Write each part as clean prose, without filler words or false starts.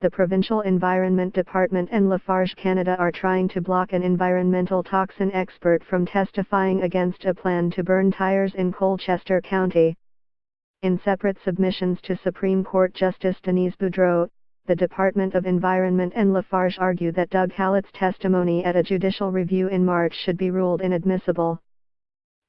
the Provincial Environment Department and Lafarge Canada are trying to block an environmental toxin expert from testifying against a plan to burn tires in Colchester County. In separate submissions to Supreme Court Justice Denise Boudreau, the Department of Environment and Lafarge argue that Doug Hallett's testimony at a judicial review in March should be ruled inadmissible.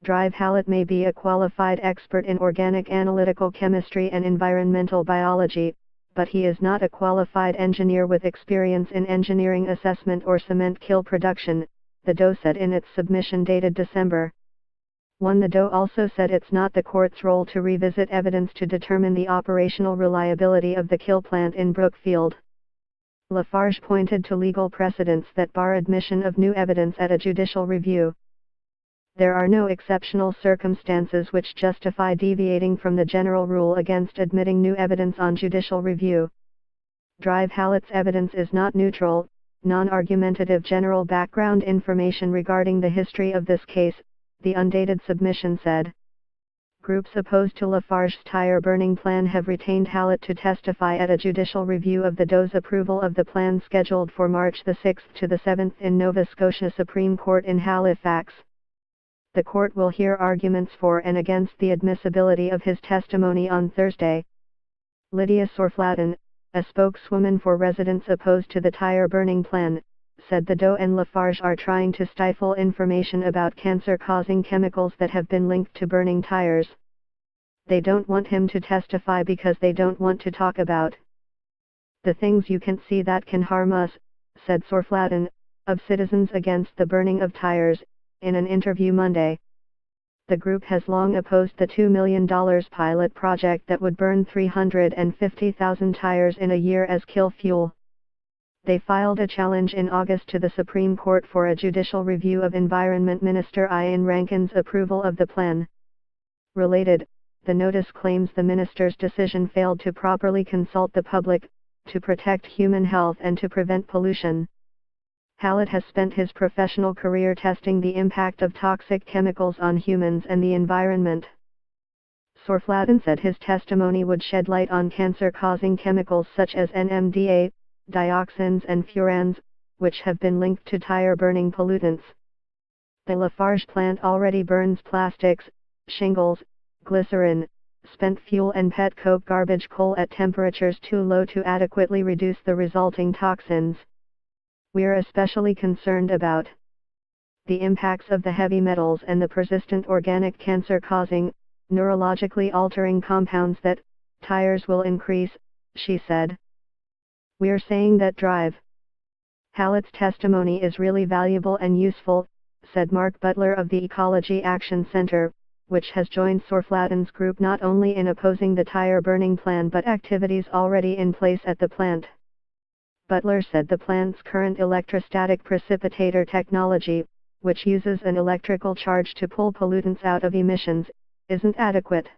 Drive Hallett may be a qualified expert in organic analytical chemistry and environmental biology, but he is not a qualified engineer with experience in engineering assessment or cement kiln production, the DOE said in its submission dated December 1. The DOE also said it's not the court's role to revisit evidence to determine the operational reliability of the kiln plant in Brookfield. Lafarge pointed to legal precedents that bar admission of new evidence at a judicial review. There are no exceptional circumstances which justify deviating from the general rule against admitting new evidence on judicial review. Drive Hallett's evidence is not neutral, non-argumentative general background information regarding the history of this case, the undated submission said. Groups opposed to Lafarge's tire burning plan have retained Hallett to testify at a judicial review of the DOE's approval of the plan scheduled for March 6 to 7 in Nova Scotia Supreme Court in Halifax. The court will hear arguments for and against the admissibility of his testimony on Thursday. Lydia Sorflaten, a spokeswoman for residents opposed to the tire burning plan, said the DOE and Lafarge are trying to stifle information about cancer-causing chemicals that have been linked to burning tires. They don't want him to testify because they don't want to talk about the things you can see that can harm us, said Sorflaten, of Citizens Against the Burning of Tires, in an interview Monday. The group has long opposed the $2 million pilot project that would burn 350,000 tires in a year as kill fuel. They filed a challenge in August to the Supreme Court for a judicial review of Environment Minister Ian Rankin's approval of the plan. Related, the notice claims the minister's decision failed to properly consult the public, to protect human health and to prevent pollution. Hallett has spent his professional career testing the impact of toxic chemicals on humans and the environment. Sorflaten said his testimony would shed light on cancer-causing chemicals such as NMDA, dioxins and furans, which have been linked to tire-burning pollutants. The Lafarge plant already burns plastics, shingles, glycerin, spent fuel and pet coke garbage coal at temperatures too low to adequately reduce the resulting toxins. We're especially concerned about the impacts of the heavy metals and the persistent organic cancer-causing, neurologically altering compounds that tires will increase, she said. We're saying that Drive Hallett's testimony is really valuable and useful, said Mark Butler of the Ecology Action Center, which has joined Sorflaten's group not only in opposing the tire burning plan but activities already in place at the plant. Butler said the plant's current electrostatic precipitator technology, which uses an electrical charge to pull pollutants out of emissions, isn't adequate.